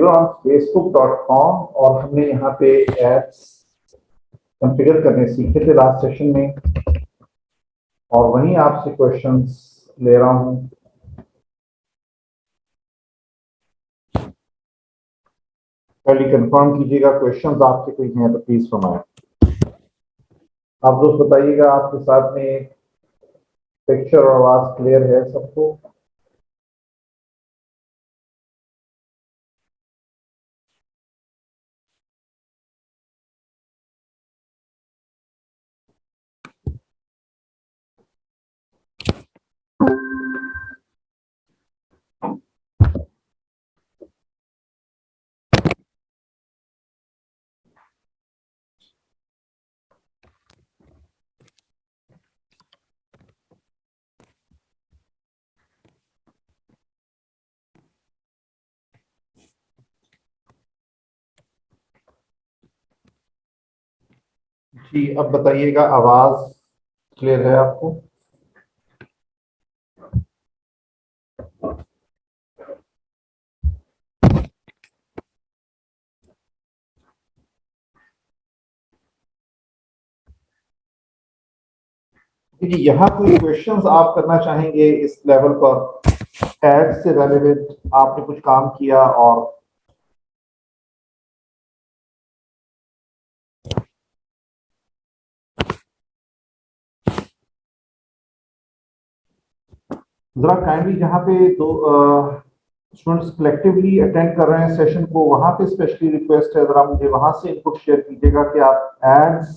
On facebook.com और हमने यहाँ पे एड्स कॉन्फ़िगर करने सीखे थे लास्ट सेशन में, और वहीं आपसे क्वेश्चंस ले रहा हूँ। पहले कंफर्म कीजिएगा क्वेश्चंस आपके कोई हैं तो प्लीज फरमाएं। आप दोस्त बताइएगा आपके साथ में पिक्चर और आवाज क्लियर है सबको? जी, अब बताइएगा आवाज क्लियर है आपको? जी, यहाँ कोई क्वेश्चंस आप करना चाहेंगे इस लेवल पर एड से रेलेवेंट? आपने कुछ काम किया और जरा काइंडली जहाँ पे दो स्टूडेंट्स कलेक्टिवली अटेंड कर रहे हैं सेशन को, वहां पे स्पेशली रिक्वेस्ट है जरा मुझे वहां से इनपुट शेयर कीजिएगा कि आप एड्स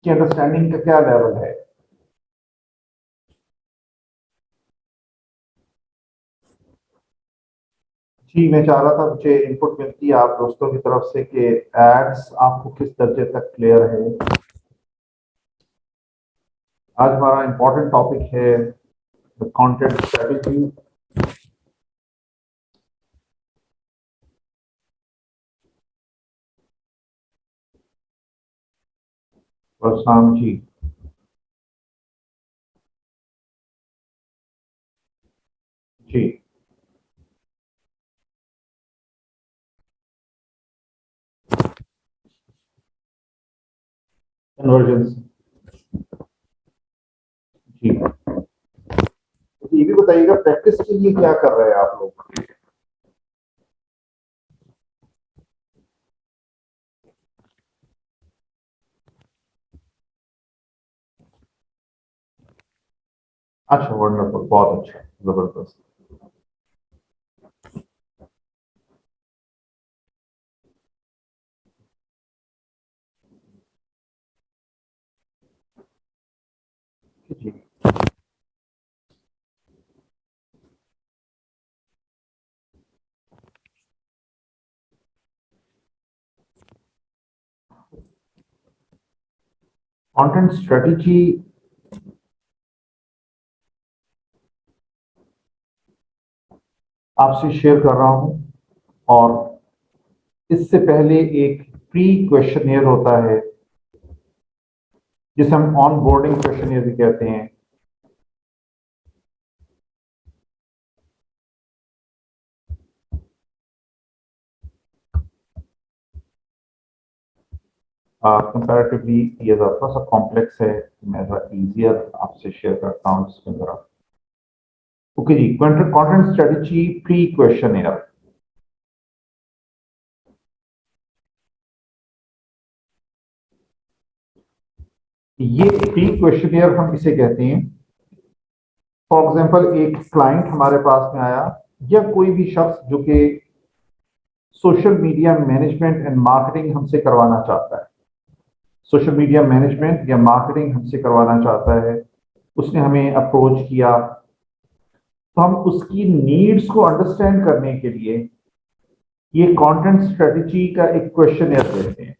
की अंडरस्टैंडिंग का क्या लेवल है। जी, मैं चाह रहा था मुझे इनपुट मिलती है आप दोस्तों की तरफ से कि एड्स आपको किस दर्जे तक क्लियर है। आज हमारा इंपॉर्टेंट टॉपिक है the content strategy. Prashant ji, जी, कन्वर्जेंस, जी। तो ये भी बताइएगा प्रैक्टिस के लिए क्या कर रहे हैं आप लोग? अच्छा, वंडरफुल, बहुत अच्छा, जबरदस्त। जी, कंटेंट स्ट्रेटजी आपसे शेयर कर रहा हूं, और इससे पहले एक प्री क्वेश्चनियर होता है जिसे हम ऑन बोर्डिंग क्वेश्चनियर भी कहते हैं। कंपैरेटिवली ये थोड़ा सा कॉम्प्लेक्स है, मैं थोड़ा इजियर आपसे शेयर करता हूँ इसके अंदर। ओके जी, कंटेंट स्ट्रेटजी प्री क्वेश्चनियर। ये प्री क्वेश्चनियर हम इसे कहते हैं। फॉर एग्जांपल, एक क्लाइंट हमारे पास में आया या कोई भी शख्स जो कि social media management and marketing हमसे करवाना चाहता है, सोशल मीडिया मैनेजमेंट या मार्केटिंग हमसे करवाना चाहता है, उसने हमें अप्रोच किया, तो हम उसकी नीड्स को अंडरस्टैंड करने के लिए ये कंटेंट स्ट्रेटजी का एक क्वेश्चनियर देते हैं।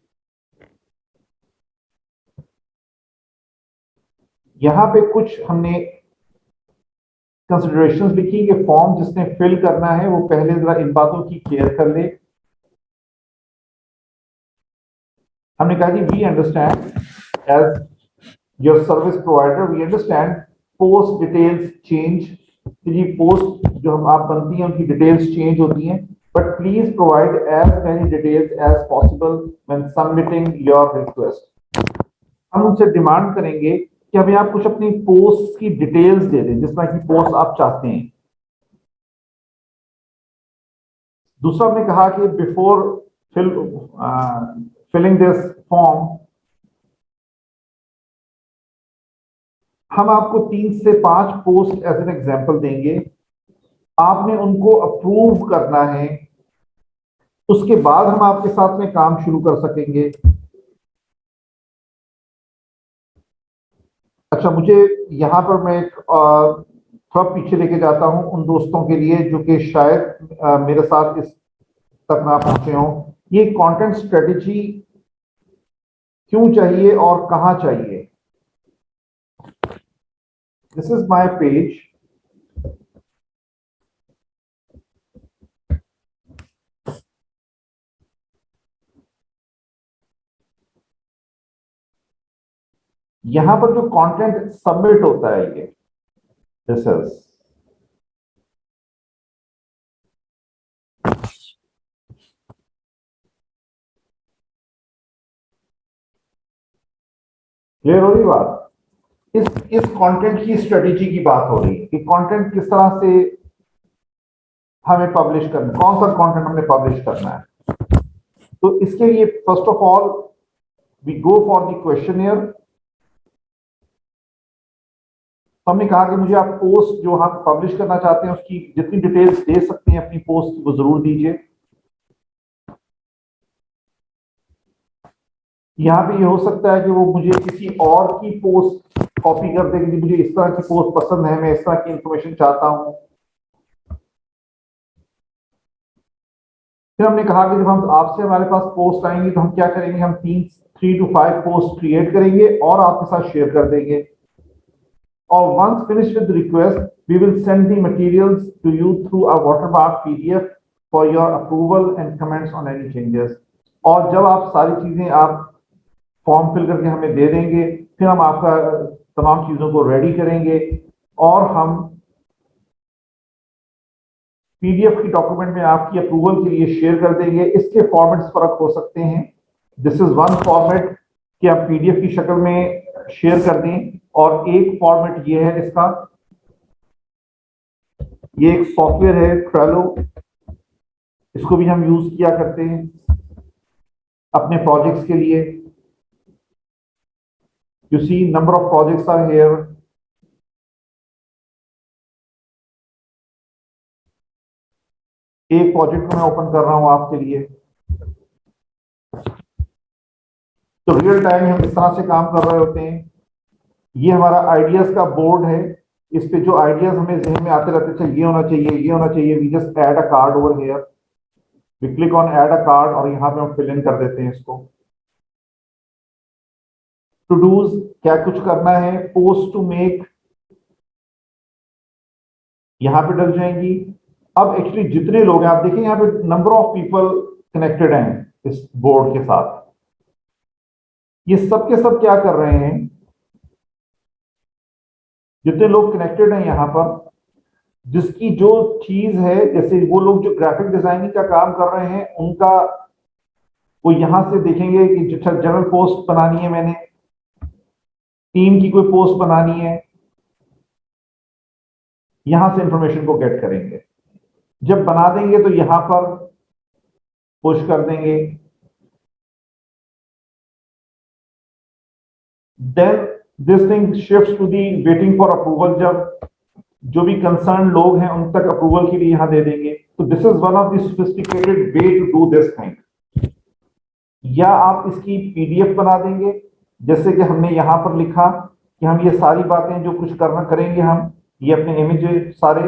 यहां पे कुछ हमने कंसिडरेशंस लिखी कि फॉर्म जिसने फिल करना है वो पहले जरा इन बातों की केयर कर ले। हमने कहा कि we understand as your service provider, we understand post details change. जी, पोस्ट जो हम आप बनती हैं उनकी डिटेल्स चेंज होती हैं, but please provide as many details as possible when submitting your request. हम उनसे डिमांड करेंगे कि हमें आप कुछ अपनी पोस्ट की डिटेल्स दे दें, जिस तरह की पोस्ट आप चाहते हैं। दूसरा हमने कहा कि बिफोर फिलिंग दिस फॉर्म हम आपको 3 से 5 पोस्ट एज एन एग्जांपल देंगे, आपने उनको अप्रूव करना है, उसके बाद हम आपके साथ में काम शुरू कर सकेंगे। अच्छा, मुझे यहां पर मैं एक थोड़ा पीछे लेके जाता हूं उन दोस्तों के लिए जो कि शायद मेरे साथ इस तक ना पहुंचे हों। ये कंटेंट स्ट्रेटजी क्यों चाहिए और कहां चाहिए? This is my page. यहां पर जो कंटेंट सबमिट होता है ये दिस इज क्लियर हो रही बात? इस कंटेंट की स्ट्रेटेजी की बात हो रही है कि कंटेंट किस तरह से हमें पब्लिश करना, कौन सा कंटेंट हमने पब्लिश करना है। तो इसके लिए first of all we go for the questionnaire. हमने कहा कि मुझे आप पोस्ट जो आप पब्लिश करना चाहते हैं उसकी जितनी डिटेल्स दे सकते हैं अपनी पोस्ट की वो जरूर दीजिए। यहाँ पे ये हो सकता है कि वो मुझे किसी और की पोस्ट कॉपी कर दे कि मुझे इस तरह की पोस्ट पसंद है, मैं इस तरह की इंफॉर्मेशन चाहता हूं। फिर हमने कहा कि जब हम आपसे हमारे पास पोस्ट आएंगी तो हम क्या करेंगे, हम 3 to 5 पोस्ट क्रिएट करेंगे और आपके साथ शेयर कर देंगे। और once finished with the request, we will send the materials to you through a watermark PDF for your approval and comments on any changes. और जब आप सारी चीजें आप फॉर्म फिल करके हमें दे देंगे, फिर हम आपका तमाम चीजों को रेडी करेंगे और हम पीडीएफ की डॉक्यूमेंट में आपकी अप्रूवल के लिए शेयर कर देंगे। इसके फॉर्मेट्स फर्क हो सकते हैं। दिस इज वन फॉर्मेट कि आप पीडीएफ की शक्ल में शेयर कर दें, और एक फॉर्मेट ये है इसका, ये एक सॉफ्टवेयर है ट्रेलो, इसको भी हम यूज किया करते हैं अपने प्रोजेक्ट्स के लिए। You see number of projects are here. एक प्रोजेक्ट को मैं ओपन कर रहा हूं आपके लिए। तो रियल टाइम हम इस तरह से काम कर रहे होते हैं। ये हमारा आइडियाज का बोर्ड है, इस पे जो आइडियाज हमें जहन में आते रहते हैं, ये होना चाहिए, ये होना चाहिए, we just add a card over here, we click on add a card और यहाँ पे हम फिल इन कर देते हैं इसको। टू डूज क्या कुछ करना है, पोस्ट टू मेक यहाँ पे डल जाएंगी। अब एक्चुअली जितने लोग हैं आप देखिए यहाँ पे नंबर ऑफ पीपल कनेक्टेड हैं इस बोर्ड के साथ, ये सब के सब क्या कर रहे हैं, जितने लोग कनेक्टेड हैं यहाँ पर, जिसकी जो चीज है, जैसे वो लोग जो ग्राफिक डिजाइनिंग का काम कर रहे हैं उनका वो यहां से देखेंगे कि जनरल पोस्ट बनानी है, मैंने टीम की कोई पोस्ट बनानी है, यहां से इंफॉर्मेशन को गेट करेंगे। जब बना देंगे तो यहां पर पुश कर देंगे, then this thing shifts to the waiting for approval. जब जो भी कंसर्न लोग हैं उन तक अप्रूवल के लिए यहां दे देंगे। तो this is one of the sophisticated way to do this thing. या आप इसकी पीडीएफ बना देंगे, जैसे कि हमने यहां पर लिखा कि हम ये सारी बातें जो कुछ करना करेंगे, हम ये अपने इमेज सारे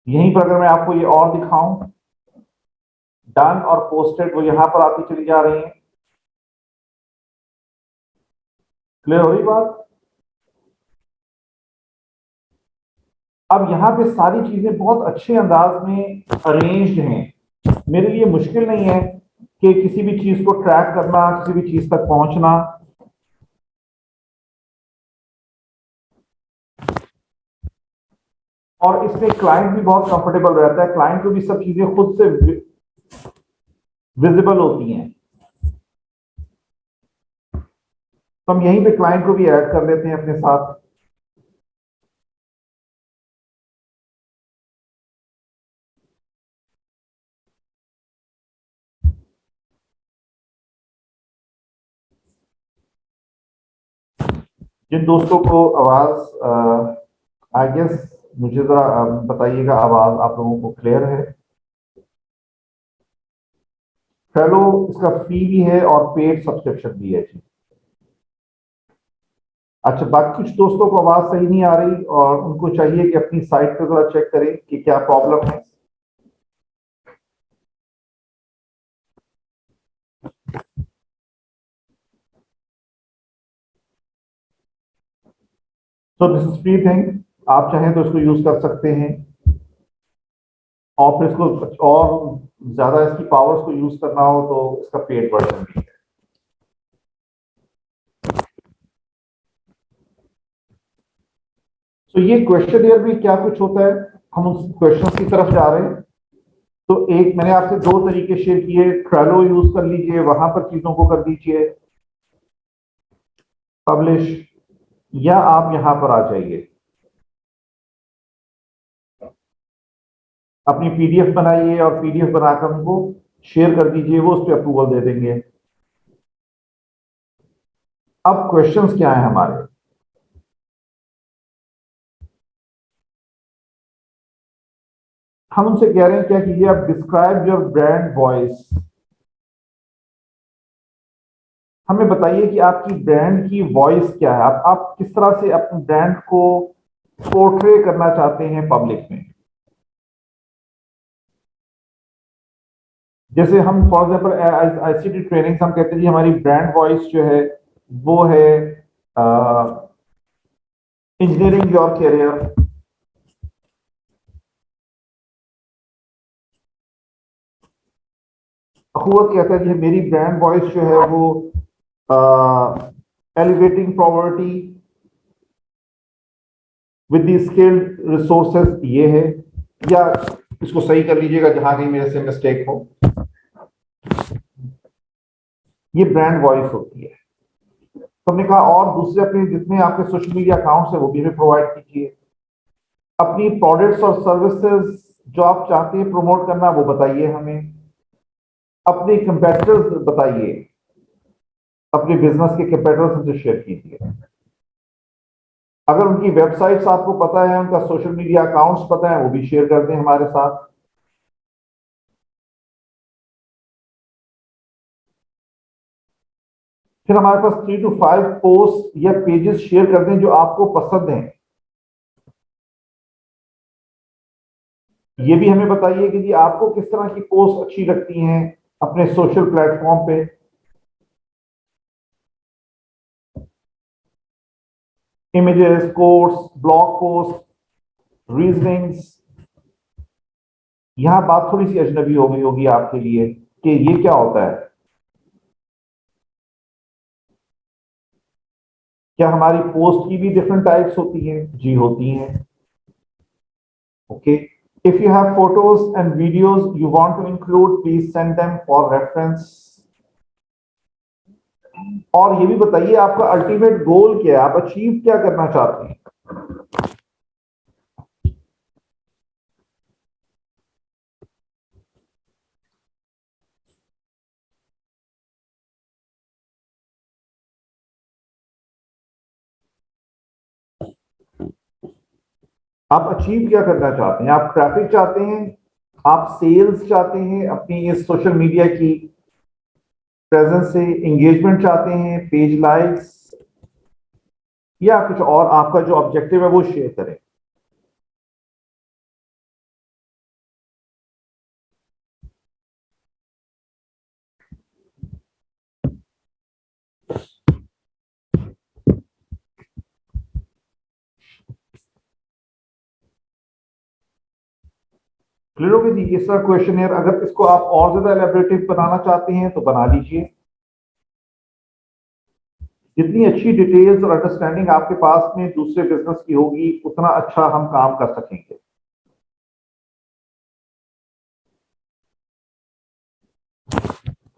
यहीं पर, अगर मैं आपको ये और दिखाऊं, डन और पोस्टेड वो यहां पर आती चली जा रही हैं। क्लियर हो रही बात? अब यहाँ पे सारी चीजें बहुत अच्छे अंदाज में अरेंज्ड हैं। मेरे लिए मुश्किल नहीं है कि किसी भी चीज को ट्रैक करना, किसी भी चीज तक पहुंचना। और इसमें क्लाइंट भी बहुत कंफर्टेबल रहता है, क्लाइंट को भी सब चीजें खुद से विजिबल होती हैं। तो हम यहीं पे क्लाइंट को भी ऐड कर लेते हैं अपने साथ। जिन दोस्तों को आवाज आई गेस मुझे जरा बताइएगा, आवाज आप लोगों को क्लियर है? फेलो इसका फ्री भी है और पेड सब्सक्रिप्शन भी है जी। अच्छा, बाकी कुछ दोस्तों को आवाज सही नहीं आ रही और उनको चाहिए कि अपनी साइट पे जरा चेक करें कि क्या प्रॉब्लम है। तो दिस इज फ्री थिंग, आप चाहें तो इसको यूज कर सकते हैं। और फिर इसको और ज्यादा इसकी पावर्स को यूज करना हो तो इसका पेड वर्जन भी है। तो ये क्वेश्चनियर भी क्या कुछ होता है, हम उस क्वेश्चन की तरफ जा रहे हैं। तो एक मैंने आपसे दो तरीके शेयर किए, ट्रेलो यूज कर लीजिए, वहां पर चीजों को कर दीजिए पब्लिश, या आप यहां पर आ जाइए, अपनी पीडीएफ बनाइए और पीडीएफ बनाकर उनको शेयर कर दीजिए, वो उस पर अप्रूवल दे देंगे। अब क्वेश्चंस क्या है हमारे? हम उनसे कह रहे हैं क्या कीजिए, आप डिस्क्राइब योर ब्रांड वॉइस, हमें बताइए कि आपकी ब्रांड की वॉइस क्या है, आप किस तरह से अपने ब्रांड को पोर्ट्रे करना चाहते हैं पब्लिक में। जैसे हम फॉर एग्जांपल आईसीटी ट्रेनिंग हम कहते हैं जी हमारी ब्रांड वॉइस जो है वो है इंजीनियरिंग योर करियर। अखुवत कहता है कि मेरी ब्रांड वॉइस जो है वो elevating poverty with the skilled resources, ये है। या इसको सही कर लीजिएगा जहां कहीं मेरे से मिस्टेक हो, ये ब्रांड वॉइस होती है। तो हमने कहा और दूसरे अपने जितने आपके सोशल मीडिया अकाउंट्स है वो भी हमें प्रोवाइड कीजिए। अपनी प्रोडक्ट्स और सर्विसेज जो आप चाहते हैं प्रमोट करना वो बताइए हमें। अपने कंपेटिटर्स बताइए, अपने बिजनेस के कंपेटिटर्स हमसे शेयर कीजिए। अगर उनकी वेबसाइट्स आपको पता है, उनका सोशल मीडिया अकाउंट्स पता है, वो भी शेयर कर दें हमारे साथ। फिर हमारे पास 3 to 5 पोस्ट या पेजेस शेयर कर दें जो आपको पसंद हैं। ये भी हमें बताइए कि जी आपको किस तरह की पोस्ट अच्छी लगती हैं अपने सोशल प्लेटफॉर्म पे। Images, quotes, blog post, reasonings. यहां बात थोड़ी सी अजनबी हो गई होगी आपके लिए कि ये क्या होता है। क्या हमारी पोस्ट की भी डिफरेंट टाइप्स होती हैं? जी होती हैं। Okay, if you have photos and videos you want to include, please send them for reference. और ये भी बताइए आपका अल्टीमेट गोल क्या है, आप अचीव क्या करना चाहते हैं। आप अचीव क्या करना चाहते हैं? आप ट्रैफिक चाहते हैं, आप सेल्स चाहते हैं, अपनी इस सोशल मीडिया की प्रेजेंस से एंगेजमेंट चाहते हैं, पेज लाइक्स, या कुछ और आपका जो ऑब्जेक्टिव है वो शेयर करें। क्लियर हो गई? ये सर क्वेश्चन है, अगर इसको आप और ज्यादा एलेबरेटिव बनाना चाहते हैं तो बना लीजिए। जितनी अच्छी डिटेल्स और अंडरस्टैंडिंग आपके पास में दूसरे बिजनेस की होगी उतना अच्छा हम काम कर सकेंगे।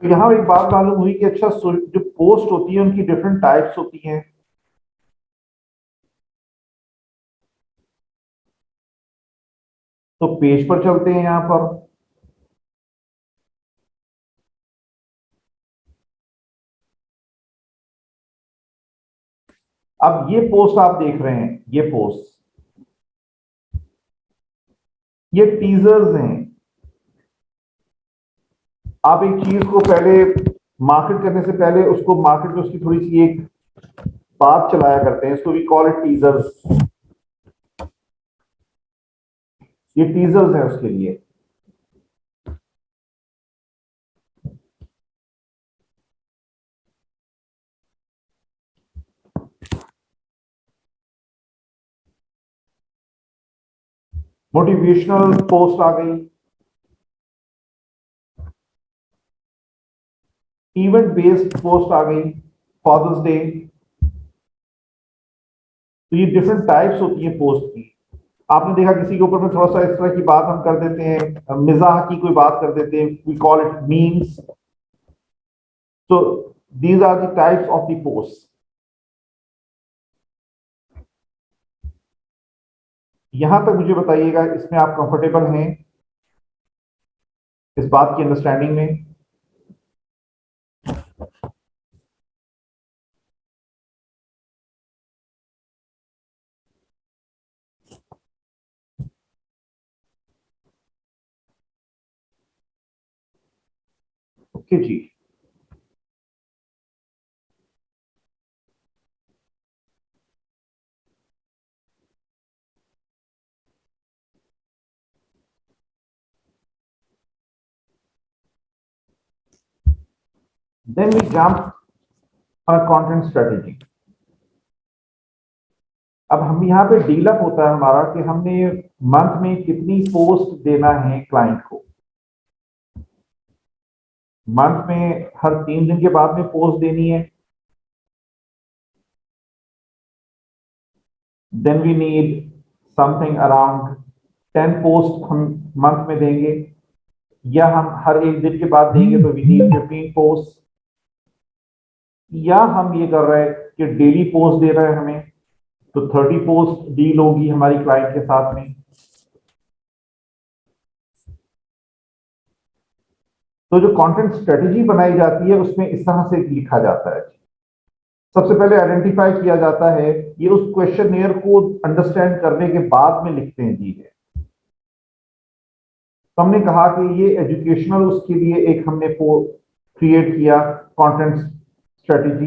तो यहाँ एक बात मालूम हुई कि अच्छा जो पोस्ट होती है उनकी डिफरेंट टाइप्स होती हैं। तो पेज पर चलते हैं यहाँ पर। अब ये पोस्ट आप देख रहे हैं, ये पोस्ट, ये टीजर्स हैं। आप एक चीज को पहले मार्केट करने से पहले उसको मार्केट में उसकी थोड़ी सी एक बात चलाया करते हैं, इसको वी कॉल इट टीजर्स। ये टीजर्स है उसके लिए। मोटिवेशनल पोस्ट आ गई, इवेंट बेस्ड पोस्ट आ गई, फादर्स डे। तो ये डिफरेंट टाइप्स होती है पोस्ट की। आपने देखा किसी के ऊपर में थोड़ा सा इस तरह की बात हम कर देते हैं, मिजाह की कोई बात कर देते हैं, वी कॉल इट मीम्स। तो these are the types of the post. यहां तक मुझे बताइएगा, इसमें आप कंफर्टेबल हैं इस बात की अंडरस्टैंडिंग में? ओके जी। Then we jump on content strategy. अब हम यहाँ पे डीलअप होता है हमारा कि हमने मंथ में कितनी पोस्ट देना है क्लाइंट को। मंथ में हर 3 दिन के बाद में पोस्ट देनी है। Then we need something around 10 post हम मंथ में देंगे, या हम हर एक दिन के बाद देंगे तो वी नीड 15 पोस्ट। या हम ये कर रहे हैं कि डेली पोस्ट दे रहे हैं हमें, तो 30 पोस्ट डील होगी हमारी क्लाइंट के साथ में। तो जो कंटेंट स्ट्रेटेजी बनाई जाती है उसमें इस तरह से लिखा जाता है। सबसे पहले आइडेंटिफाई किया जाता है, ये उस क्वेश्चनियर को अंडरस्टैंड करने के बाद में लिखते हैं जी है। तो हमने कहा कि ये एजुकेशनल, उसके लिए एक हमने क्रिएट किया कंटेंट स्ट्रेटेजी।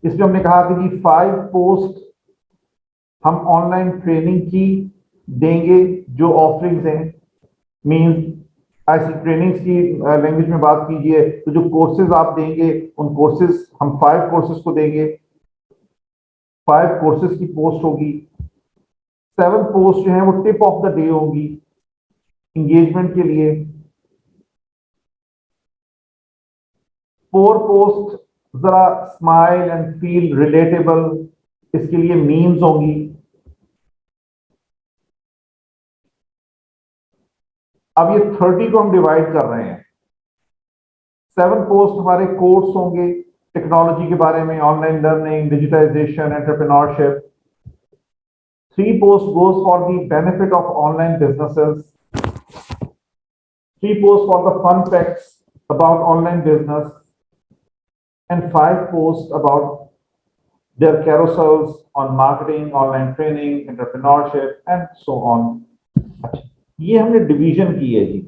इसमें हमने कहा कि जी 5 पोस्ट हम ऑनलाइन ट्रेनिंग की देंगे, जो ऑफरिंग्स हैं। मींस ऐसी ट्रेनिंग्स की लैंग्वेज में बात कीजिए तो जो कोर्सेज आप देंगे, उन कोर्सेज हम 5 कोर्सेज को देंगे। 5 कोर्सेज की पोस्ट होगी। 7 पोस्ट जो है वो टिप ऑफ द डे होगी इंगेजमेंट के लिए। 4 पोस्ट जरा स्माइल एंड फील रिलेटेबल, इसके लिए मीम्स होंगी। अब ये 30 को हम डिवाइड कर रहे हैं। 7 पोस्ट हमारे कोर्स होंगे टेक्नोलॉजी के बारे में, online learning, digitization, entrepreneurship. 3 post goes for the benefit of online businesses. 3 posts for the fun facts about online business, and 5 posts about their carousels on marketing, online training, entrepreneurship, and so on. ये हमने division की है जी।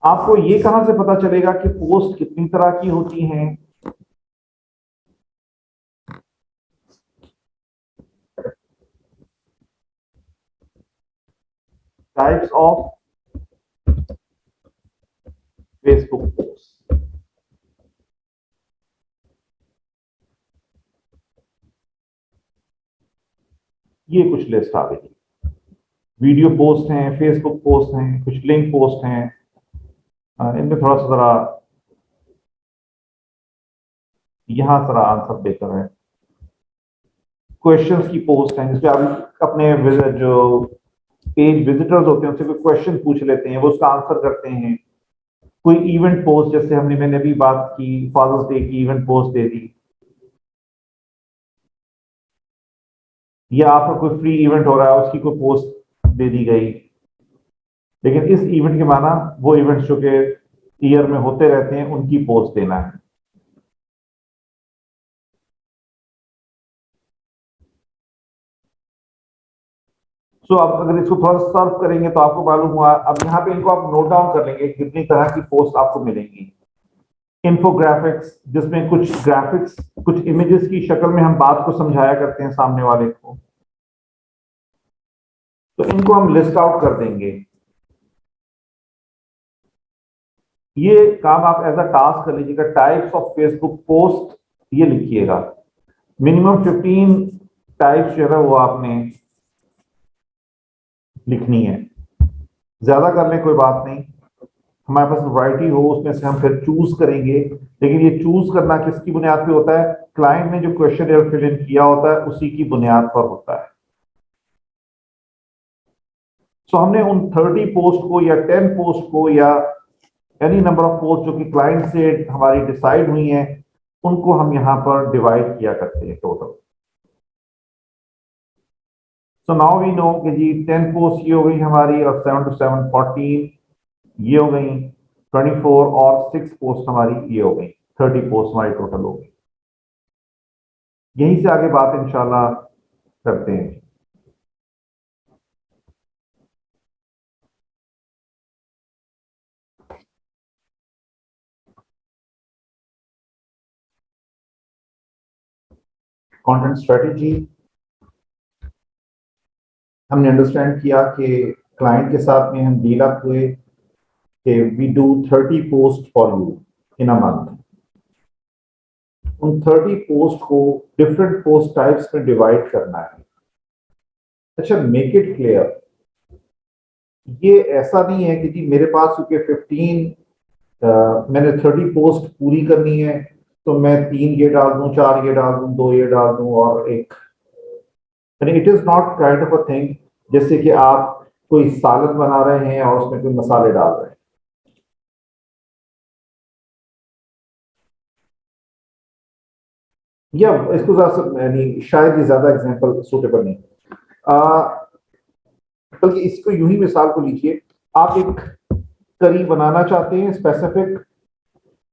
आपको ये कहां से पता चलेगा कि पोस्ट कितनी तरह की होती हैं? Types of Facebook post. ये कुछ लिस्ट आ गई। वीडियो पोस्ट हैं, फेसबुक पोस्ट हैं, कुछ लिंक पोस्ट हैं। इनमें थोड़ा सा जरा यहां जरा आंसर बेहतर है। क्वेश्चंस की पोस्ट है जिसपे आप अपने जो पेज विजिटर्स होते हैं उनसे कोई क्वेश्चन पूछ लेते हैं, वो उसका आंसर करते हैं। कोई इवेंट पोस्ट, जैसे मैंने अभी बात की फादर्स डे की इवेंट पोस्ट दे दी, या आपका कोई फ्री इवेंट हो रहा है उसकी कोई पोस्ट दे दी गई। लेकिन इस इवेंट के माना वो इवेंट्स जो कि ईयर में होते रहते हैं उनकी पोस्ट देना है। सो अब अगर इसको थोड़ा सर्व करेंगे तो आपको मालूम हुआ, अब यहाँ पे इनको आप नोट डाउन कर लेंगे कितनी तरह की पोस्ट आपको मिलेंगी। इन्फोग्राफिक्स, जिसमें कुछ ग्राफिक्स, कुछ इमेजेस की शक्ल में हम बात को समझाया करते हैं सामने वाले को, तो इनको हम लिस्ट आउट कर देंगे। ये काम आप एज अ टास्क कर लीजिएगा। टाइप्स ऑफ फेसबुक पोस्ट ये लिखिएगा, मिनिमम 15 टाइप्स जो है वो आपने लिखनी है। ज्यादा कर लें कोई बात नहीं, हमारे पास वैरायटी हो उसमें से हम फिर चूज करेंगे। लेकिन ये चूज करना किसकी बुनियाद पे होता है? क्लाइंट ने जो क्वेश्चन फिल इन किया होता है उसी की बुनियाद पर होता है। सो हमने उन 30 पोस्ट को या 10 पोस्ट को या एनी नंबर ऑफ पोस्ट जो कि क्लाइंट से हमारी डिसाइड हुई हैं, उनको हम यहां पर डिवाइड किया करते हैं total. So now we know कि जी 10 पोस्ट ये हो गई हमारी, और 7 to 7 14 ये हो गई, 24 और 6 पोस्ट हमारी ये हो गई, 30 पोस्ट हमारी टोटल हो गई। यहीं से आगे बात इंशाल्लाह करते हैं। कंटेंट स्ट्रेटेजी हमने अंडरस्टैंड किया कि क्लाइंट के साथ में हम डील अप हुए कि we do 30 post for you in a month. उन 30 पोस्ट को डिफरेंट पोस्ट टाइप्स में डिवाइड करना है। अच्छा, मेक इट क्लियर, ये ऐसा नहीं है कि जी मेरे पास क्योंकि 15 मैंने 30 पोस्ट पूरी करनी है तो मैं 3 ये डाल दूं, 4 ये डाल दूं, 2 ये डाल दूं और एक, it is not kind of a thing जैसे कि आप कोई सालन बना रहे हैं और उसमें कोई मसाले डाल रहे हैं। या इसको यानी शायद ये ज्यादा एग्जांपल सूटेबल नहीं, बल्कि इसको यूं ही मिसाल को लीजिए, आप एक करी बनाना चाहते हैं स्पेसिफिक,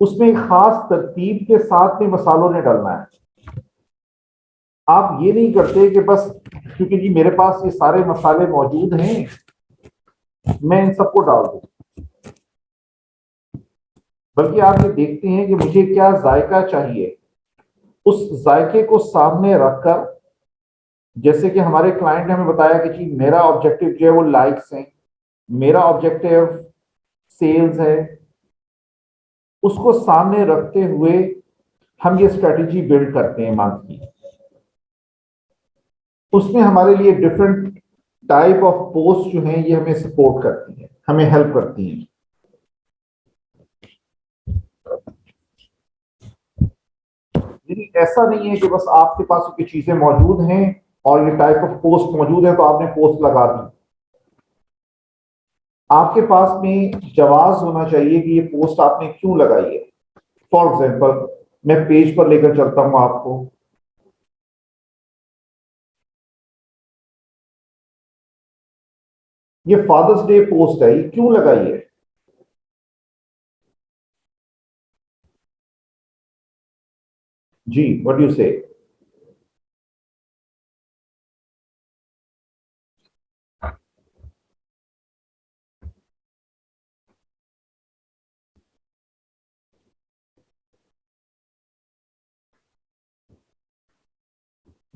उसमें एक खास तरतीब के साथ में मसालों ने डालना है। आप ये नहीं करते कि बस क्योंकि जी मेरे पास ये सारे मसाले मौजूद हैं मैं इन सबको डाल दूं, बल्कि आप ये देखते हैं कि मुझे क्या जायका चाहिए, उस जायके को सामने रखकर, जैसे कि हमारे क्लाइंट ने हमें बताया कि जी मेरा ऑब्जेक्टिव जो है वो लाइक्स है, मेरा ऑब्जेक्टिव सेल्स है, उसको सामने रखते हुए हम ये स्ट्रेटेजी बिल्ड करते हैं मंथ की। उसमें हमारे लिए डिफरेंट टाइप ऑफ पोस्ट जो हैं ये हमें सपोर्ट करती हैं, हमें हेल्प करती हैं। यानी ऐसा नहीं है कि बस आपके पास ये चीजें मौजूद हैं और ये टाइप ऑफ पोस्ट मौजूद है तो आपने पोस्ट लगा दी। आपके पास में जवाब होना चाहिए कि ये पोस्ट आपने क्यों लगाई है। फॉर एग्जाम्पल, मैं पेज पर लेकर चलता हूं आपको, ये फादर्स डे पोस्ट है, ये क्यों लगाई है? जी, व्हाट यू से?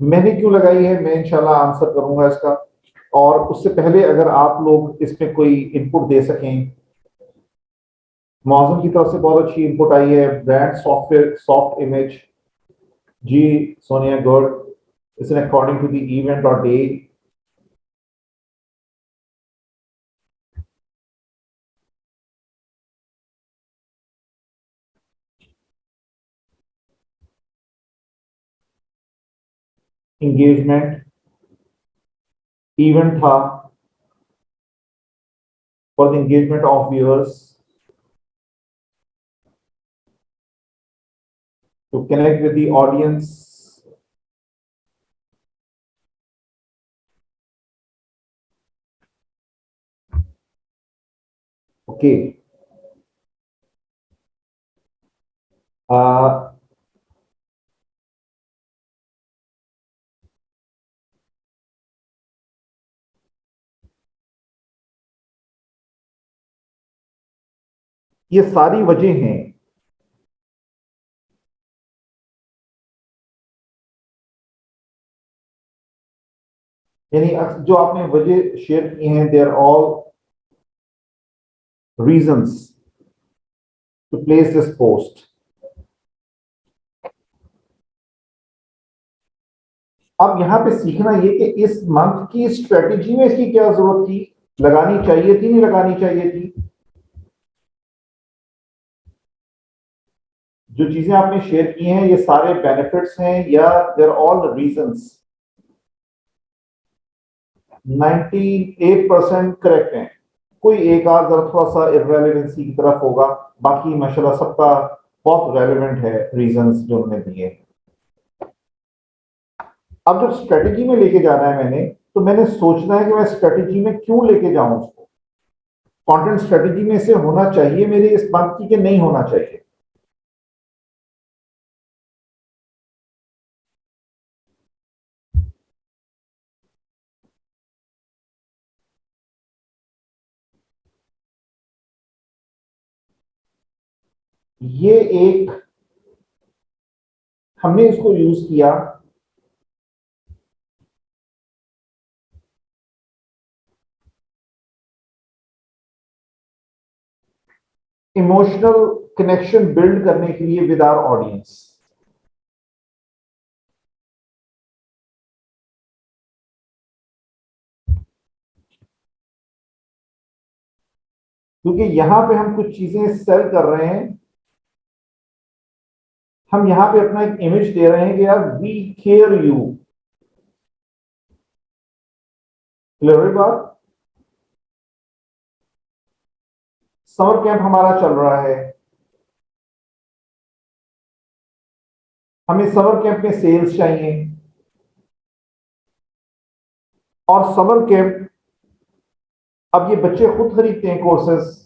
मैंने क्यों लगाई है, मैं इंशाल्लाह आंसर करूंगा इसका। और उससे पहले अगर आप लोग इसमें कोई इनपुट दे सकें, मौजूद की तरफ से बहुत अच्छी इनपुट आई है, ब्रांड सॉफ्टवेयर सॉफ्ट इमेज। जी Sonia good, it's according to the event और डे। एंगेजमेंट इवेंट था for the engagement of viewers. to connect with the audience. Okay. ये सारी वजह हैं, यानी जो आपने वजह शेयर की हैं, they are all reasons to place this post. अब यहां पे सीखना ये कि इस मंथ की स्ट्रेटेजी में इसकी क्या जरूरत थी, लगानी चाहिए थी, नहीं लगानी चाहिए थी। जो चीजें आपने शेयर की हैं ये सारे बेनिफिट्स हैं या देर ऑल रीजंस। 98% करेक्ट है, कोई एक आध थोड़ा सा इररेलेवेंसी की तरफ होगा, बाकी माशाल्लाह सबका बहुत रेलेवेंट है रीजंस जो उन्होंने दिए। अब जब स्ट्रेटेजी में लेके जाना है मैंने, तो मैंने सोचना है कि मैं स्ट्रेटेजी में क्यों लेके जाऊं उसको। कंटेंट स्ट्रेटेजी में से होना चाहिए मेरे इस बात की कि नहीं होना चाहिए। ये एक हमने इसको यूज किया इमोशनल कनेक्शन बिल्ड करने के लिए विद आवर ऑडियंस। क्योंकि यहां पे हम कुछ चीजें सेल कर रहे हैं, हम यहां पे अपना एक इमेज दे रहे हैं कि यार वी केयर यू। क्लियर बात। समर कैंप हमारा चल रहा है, हमें समर कैंप में सेल्स चाहिए, और समर कैंप अब ये बच्चे खुद खरीदते हैं कोर्सेस।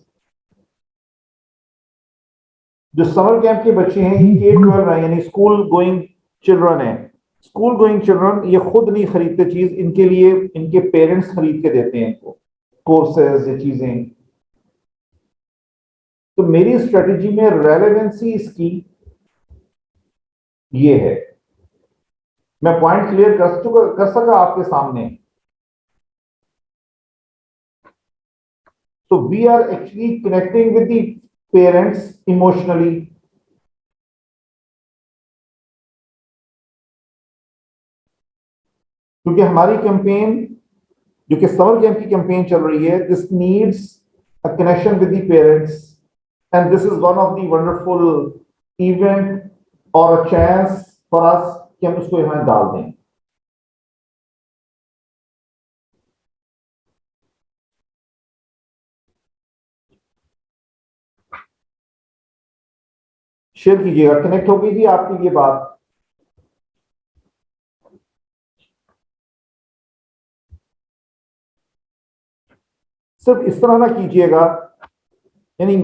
जो समर कैंप के बच्चे हैं ये K-12 है, यानी स्कूल गोइंग चिल्ड्रन है। स्कूल गोइंग चिल्ड्रन ये खुद नहीं खरीदते चीज, इनके लिए इनके पेरेंट्स खरीद के देते हैं इनको कोर्सेज, ये चीजें। तो मेरी स्ट्रेटेजी में रेलेवेंसी इसकी ये है। मैं पॉइंट क्लियर कर सका आपके सामने। So we are actually connecting with the parents emotionally. क्योंकि हमारी कैंपेन जो कि समर कैंप की कैंपेन चल रही है, this needs a connection with the parents, and this is one of the wonderful event और अ चांस फॉर अस कि हम उसको यहां डाल दें। शेयर कीजिएगा, कनेक्ट हो गई थी आपकी ये बात। सिर्फ इस तरह ना कीजिएगा, यानी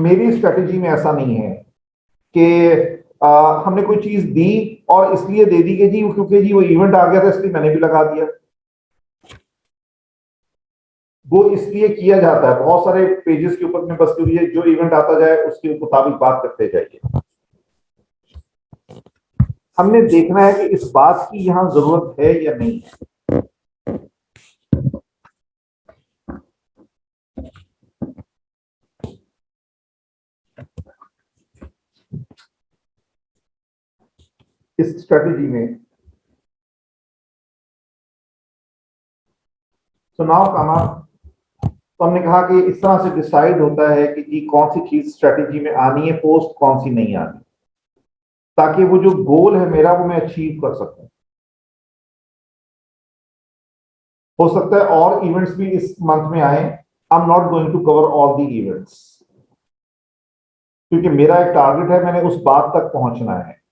मेरी स्ट्रेटेजी में ऐसा नहीं है कि हमने कोई चीज दी और इसलिए दे दी कि जी क्योंकि जी वो इवेंट आ गया था इसलिए मैंने भी लगा दिया। वो इसलिए किया जाता है बहुत सारे पेजेस के ऊपर में, बस क्योंकि जो इवेंट आता जाए उसके मुताबिक बात करते जाइए। हमने देखना है कि इस बात की यहां जरूरत है या नहीं है। इस स्ट्रेटेजी में सुनाओ कामा। तो हमने कहा कि इस तरह से डिसाइड होता है कि जी कौन सी चीज स्ट्रेटेजी में आनी है पोस्ट, कौन सी नहीं आनी, ताकि वो जो गोल है मेरा वो मैं अचीव कर सकूं। हो सकता है और इवेंट्स भी इस मंथ में आए। I am not going to cover all the events, क्योंकि मेरा एक टारगेट है, मैंने उस बात तक पहुंचना है।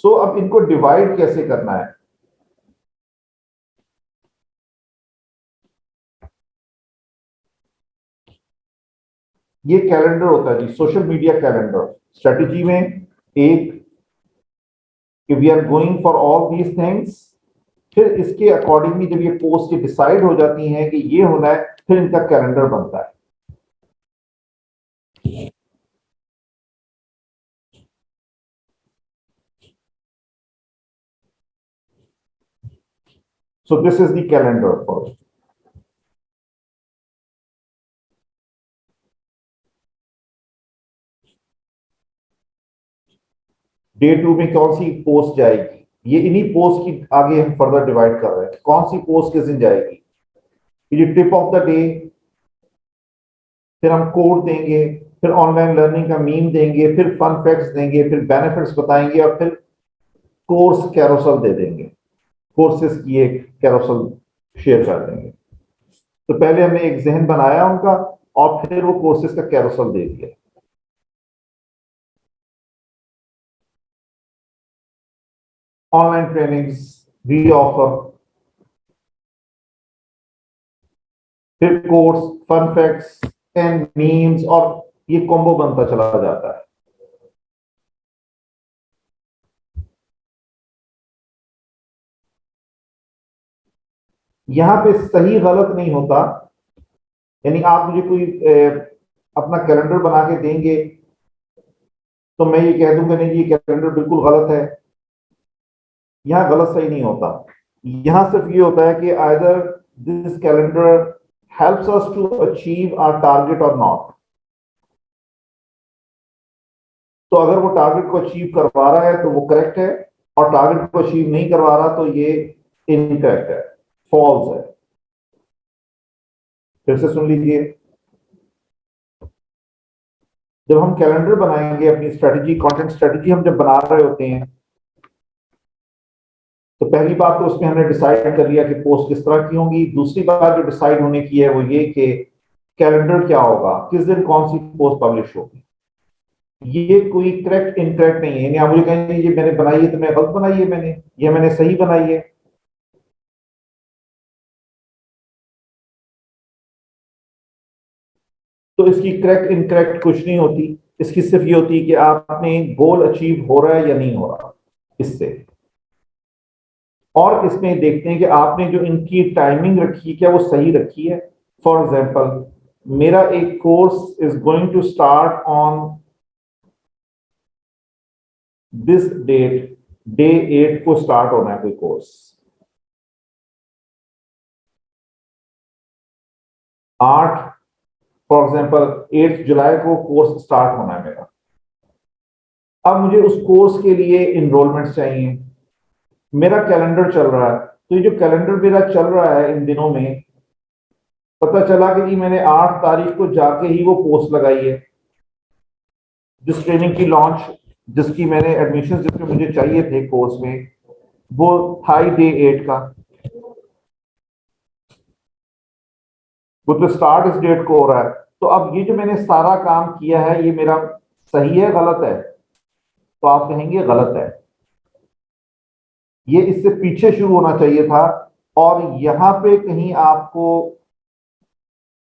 सो अब इनको डिवाइड कैसे करना है? ये कैलेंडर होता है जी, सोशल मीडिया कैलेंडर। स्ट्रेटेजी में एक कि we are going for all these things, फिर इसके अकॉर्डिंगली जब ये पोस्ट डिसाइड हो जाती हैं कि ये होना है, फिर इनका कैलेंडर बनता है। So this is the calendar first. Day 2 में कौन सी पोस्ट जाएगी, ये इन्हीं पोस्ट की आगे हम फर्दर डिवाइड कर रहे हैं, कौन सी पोस्ट किस दिन जाएगी। ये टिप ऑफ द डे, फिर हम कोड देंगे, फिर ऑनलाइन लर्निंग का मीम देंगे, फिर फन फैक्ट्स देंगे, फिर बेनिफिट्स बताएंगे और फिर कोर्स कैरोसल दे देंगे, कोर्सेज की एक कैरोसल शेयर कर देंगे। तो पहले हमने एक जहन बनाया उनका और फिर वो कोर्सेज का कैरोसल दे दिया। ऑनलाइन ट्रेनिंग्स वी ऑफर, फिर course, fun facts and memes, और ये कॉम्बो बनता चला जाता है। यहां पे सही गलत नहीं होता, यानी आप मुझे कोई अपना कैलेंडर बना के देंगे तो मैं ये कह दूंगा नहीं ये कैलेंडर बिल्कुल गलत है। यहां गलत सही नहीं होता, यहां सिर्फ ये होता है कि either this calendar helps us to achieve our target और नॉट। तो अगर वो टारगेट को अचीव करवा रहा है तो वो करेक्ट है, और टारगेट को अचीव नहीं करवा रहा तो ये इनकरेक्ट है, फॉल्स है। फिर से सुन लीजिए, जब हम कैलेंडर बनाएंगे, अपनी स्ट्रेटजी, कंटेंट स्ट्रेटजी हम जब बना रहे होते हैं, तो पहली बात तो उसमें हमने डिसाइड कर लिया कि पोस्ट किस तरह की होंगी। दूसरी बात जो डिसाइड होने की है वो ये कि कैलेंडर क्या होगा, किस दिन कौन सी पोस्ट पब्लिश होगी। ये कोई करेक्ट इनकरेक्ट नहीं है, यानी आप मुझे कहेंगे ये मैंने बनाई है तो मैं गलत बनाई है, मैंने सही बनाई है। तो इसकी करेक्ट इनकरेक्ट कुछ नहीं होती, इसकी सिर्फ ये होती है कि आपने गोल अचीव हो रहा है या नहीं हो रहा इससे। और इसमें देखते हैं कि आपने जो इनकी टाइमिंग रखी है क्या वो सही रखी है। फॉर एग्जाम्पल, मेरा एक course is going to start on this date, day 8 को स्टार्ट होना है कोई कोर्स, 8 फॉर एग्जाम्पल 8 जुलाई को कोर्स स्टार्ट होना है मेरा। अब मुझे उस कोर्स के लिए इनरोलमेंट चाहिए, मेरा कैलेंडर चल रहा है, तो ये जो कैलेंडर मेरा चल रहा है इन दिनों में, पता चला कि जी मैंने 8 तारीख को जाके ही वो पोस्ट लगाई है, जिस ट्रेनिंग की लॉन्च, जिसकी मैंने एडमिशन जिसमें मुझे चाहिए थे कोर्स में, वो था ही डे 8 का, वो तो स्टार्ट इस डेट को हो रहा है। तो अब ये जो मैंने सारा काम किया है ये मेरा सही है गलत है? तो आप कहेंगे गलत है, ये इससे पीछे शुरू होना चाहिए था। और यहां पे कहीं आपको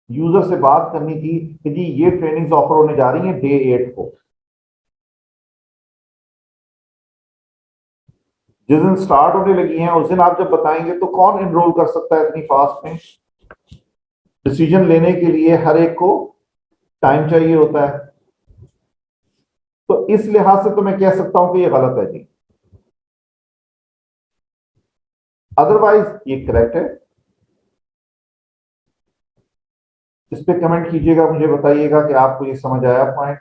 यूजर से बात करनी थी कि जी ये ट्रेनिंग्स ऑफर होने जा रही हैं डे 8 को। जिस दिन स्टार्ट होने लगी हैं उस दिन आप जब बताएंगे तो कौन एनरोल कर सकता है इतनी फास्ट में। डिसीजन लेने के लिए हर एक को टाइम चाहिए होता है, तो इस लिहाज से तो मैं कह सकता हूं कि ये गलत है जी, अदरवाइज ये करेक्ट है। इस पे कमेंट कीजिएगा, मुझे बताइएगा कि आपको ये समझ आया पॉइंट।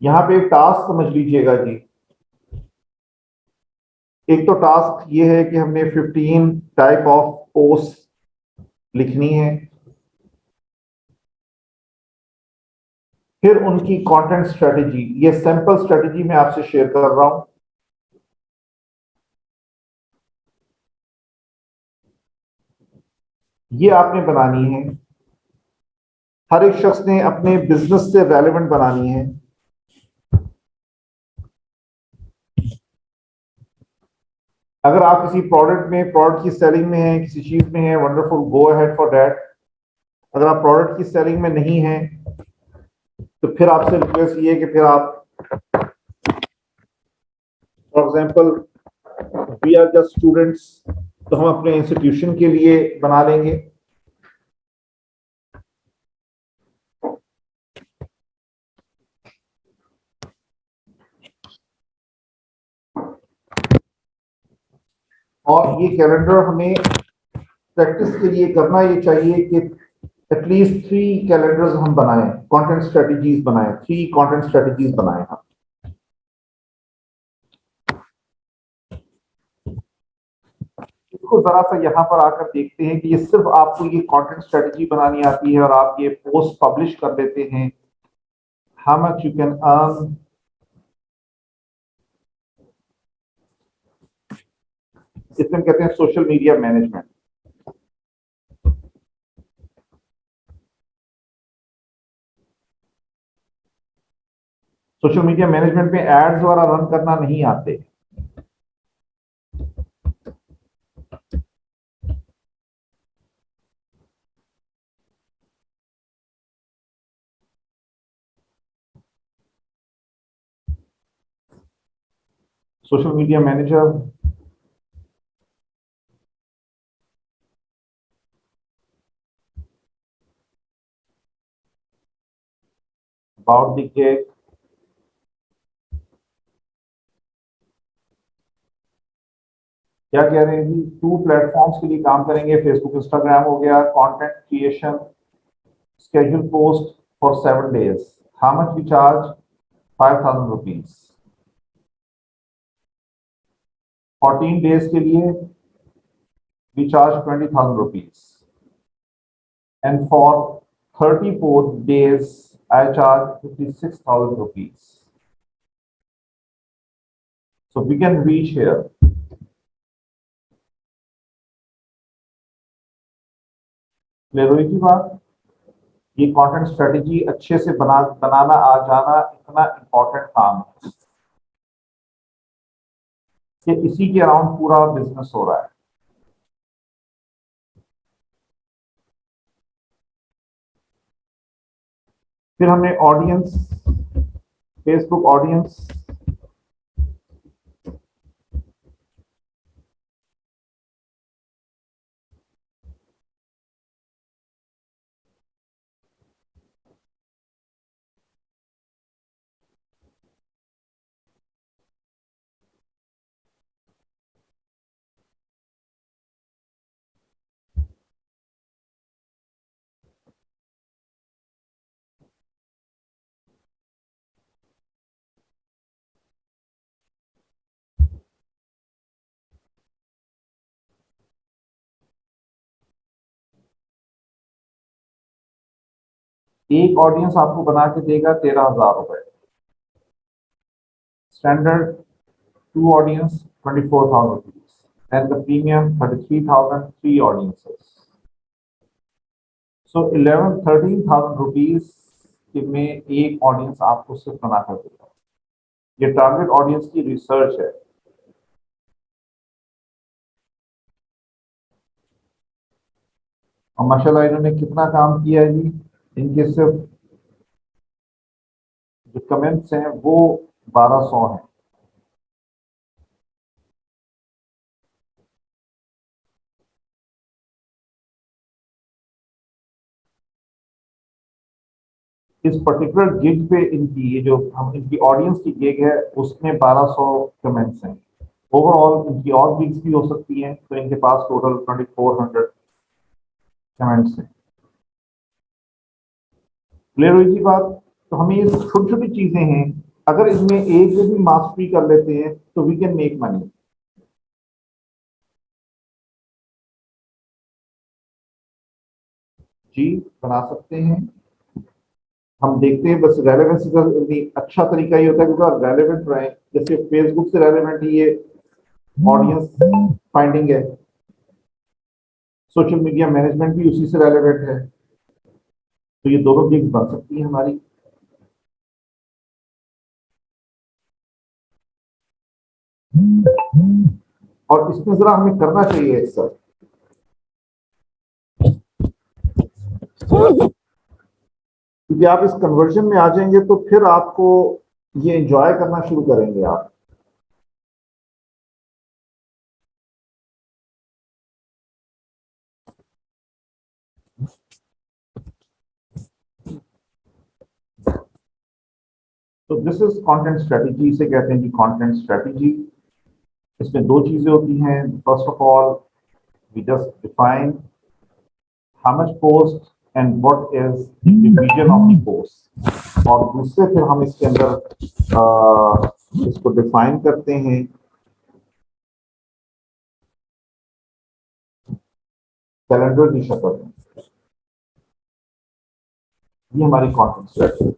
यहां पे एक टास्क समझ लीजिएगा जी। एक तो टास्क ये है कि हमने 15 टाइप ऑफ पोस्ट लिखनी है, फिर उनकी कंटेंट स्ट्रेटजी, ये सैंपल स्ट्रेटजी मैं आपसे शेयर कर रहा हूं। ये आपने बनानी है। हर एक शख्स ने अपने बिजनेस से रेलेवेंट बनानी है। अगर आप किसी प्रोडक्ट की सेलिंग में है, किसी चीज में है, wonderful, go ahead for that. अगर आप प्रोडक्ट की सेलिंग में नहीं है तो फिर आपसे रिक्वेस्ट ये है कि फिर आप, for example, we are just students, तो हम अपने इंस्टीट्यूशन के लिए बना लेंगे। और ये कैलेंडर हमें प्रैक्टिस के लिए करना ये चाहिए कि एटलीस्ट 3 कैलेंडर्स हम बनाएं, कंटेंट स्ट्रेटजीज बनाएं, 3 कंटेंट स्ट्रेटजीज बनाएं हम। इसको जरा सा यहाँ पर आकर देखते हैं कि ये सिर्फ आपको ये कंटेंट स्ट्रेटजी बनानी आती है और आप ये पोस्ट पब्लिश कर देते हैं। How much you can earn, इसमें कहते हैं social media management. Social media management में एड्स द्वारा रन करना नहीं आते। Social media manager, about the gig, क्या कह रहे हैं जी, 2 प्लेटफॉर्म्स के लिए काम करेंगे, फेसबुक इंस्टाग्राम हो गया, content creation, schedule post for 7 days. How much we charge? 5,000 rupees. 14 days के लिए we charge 20,000 rupees. And for 34 days I charge 56,000 rupees. So we can reach here. Clear हुई की बात? ये कंटेंट स्ट्रेटजी अच्छे से बनाना आ जाना इतना इंपॉर्टेंट काम है कि इसी के अराउंड पूरा बिजनेस हो रहा है। फिर हमने ऑडियंस, फेसबुक ऑडियंस, एक ऑडियंस आपको बना के देगा 13,000 रुपए। Standard 2 audience 24,000 rupees, and the premium 33,000 3 audiences. So 13,000 rupees में एक ऑडियंस आपको सिर्फ बना कर देगा। ये टारगेट ऑडियंस की रिसर्च है। और माशाल्लाह इन्होंने कितना काम किया है जी। इनके सिर्फ जो कमेंट्स हैं वो 1200 हैं। इस पर्टिकुलर गिग पे इनकी ये जो हम इनकी ऑडियंस की गिग है उसमें 1200 कमेंट्स हैं। ओवरऑल इनकी और गिग्स भी हो सकती हैं, तो इनके पास टोटल 2400 कमेंट्स हैं। क्लियर हुई की बात? तो हमें ये छोटी छोटी चीजें हैं, अगर इसमें एक भी मास्टरी कर लेते हैं तो वी कैन मेक मनी। जी बना सकते हैं। हम देखते हैं बस रेलेवेंस का अच्छा तरीका ये होता है कि रेलेवेंट रहे। जैसे फेसबुक से रेलेवेंट ही ये ऑडियंस फाइंडिंग है। सोशल मीडिया मैनेजमेंट भी उसी से रेलेवेंट है। तो ये दोनों गिग्स बन सकती है हमारी। और इसमें जरा हमें करना चाहिए सर, क्योंकि आप इस कन्वर्जन में आ जाएंगे तो फिर आपको ये एंजॉय करना शुरू करेंगे आप। तो दिस इज कंटेंट स्ट्रेटजी, इसे कहते हैं कि कंटेंट स्ट्रेटजी। इसमें दो चीजें होती हैं। First of all we just define how much post and what is the division of the post, और दूसरे फिर हम इसके अंदर इसको डिफाइन करते हैं कैलेंडर की शक्ल में। ये हमारी कंटेंट स्ट्रेटजी।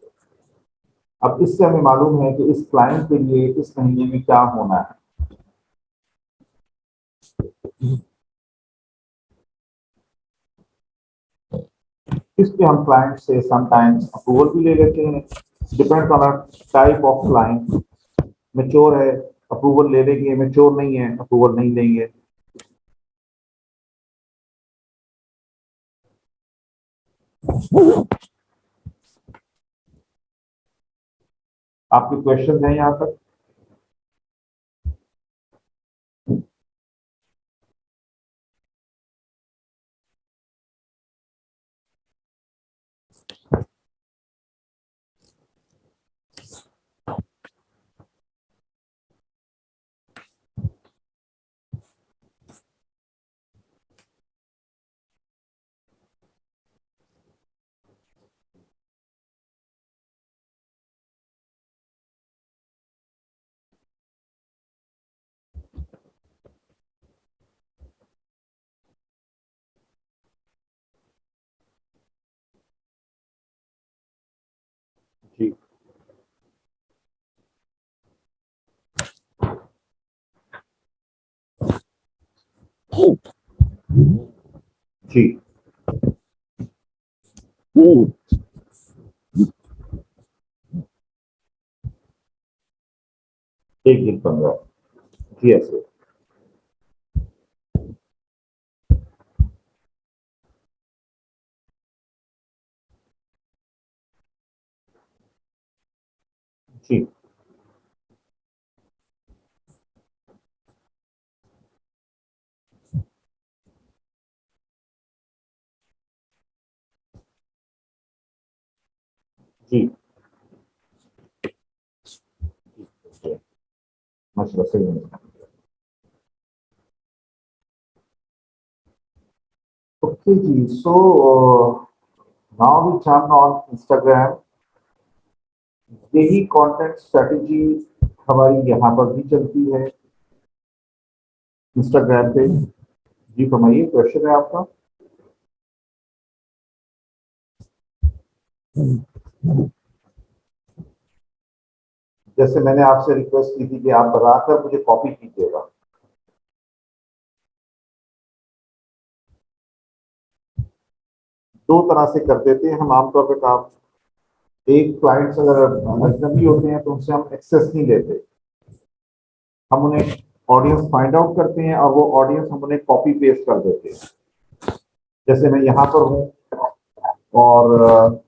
अब इससे हमें मालूम है कि इस क्लाइंट के लिए इस महीने में क्या होना है। इस पे हम क्लाइंट से समटाइम्स अप्रूवल भी ले लेते हैं, depend on type of client. Mature है अप्रूवल ले लेंगे, मैच्योर नहीं है अप्रूवल नहीं लेंगे। आपके क्वेश्चन हैं यहाँ तक? जी जी। एक दिन 15। जी ऐसे। जी जी। माशाल्लाह सही है। ओके जी, so now we jump on Instagram. यही कंटेंट स्ट्रेटजी हमारी यहाँ पर भी चलती है इंस्टाग्राम पे। जी फरमाइए, क्वेश्चन है आपका? जैसे मैंने आपसे रिक्वेस्ट की थी कि आप बनाकर मुझे कॉपी कीजिएगा। दो तरह से कर देते हैं हम आमतौर पे काम। एक, क्लाइंट्स अगर अजनबी होते हैं तो उनसे हम एक्सेस नहीं लेते, हम उन्हें ऑडियंस फाइंड आउट करते हैं और वो ऑडियंस हम उन्हें कॉपी पेस्ट कर देते हैं। जैसे मैं यहाँ पर हूँ और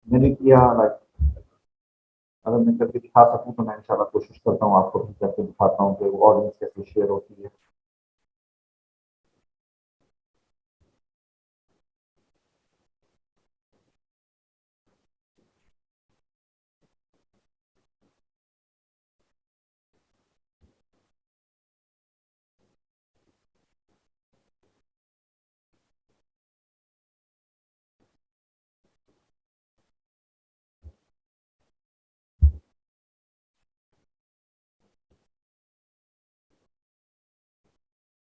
मैंने किया लाइक, अगर मैं करके दिखा सकूँ तो मैं इंशाल्लाह कोशिश करता हूँ आपको भी करके दिखाता हूँ कि वो ऑडियंस कैसे शेयर होती है।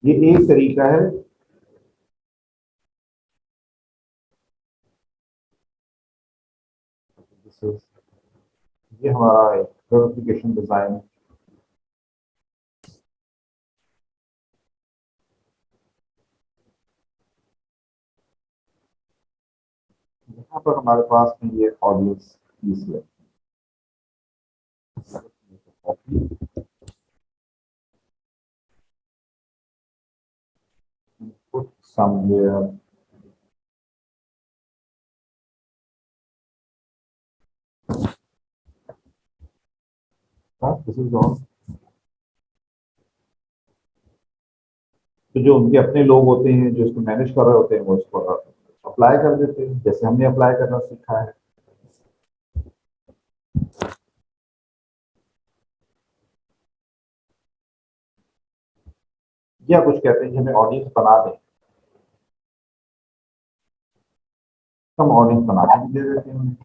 ये एक तरीका है। ये हमारा एक नोटिफिकेशन डिजाइन। यहाँ पर हमारे पास में ये ऑडियंस पीस है, put somewhere. This is all. तो जो उनके अपने लोग होते हैं जो इसको मैनेज कर रहे होते हैं वो इसको अप्लाई कर देते हैं जैसे हमने अप्लाई करना सीखा है। या कुछ कहते हैं कि हमें ऑडियंस बना दें, हम ऑडियंस बना के भी दे देते हैं उन्हें।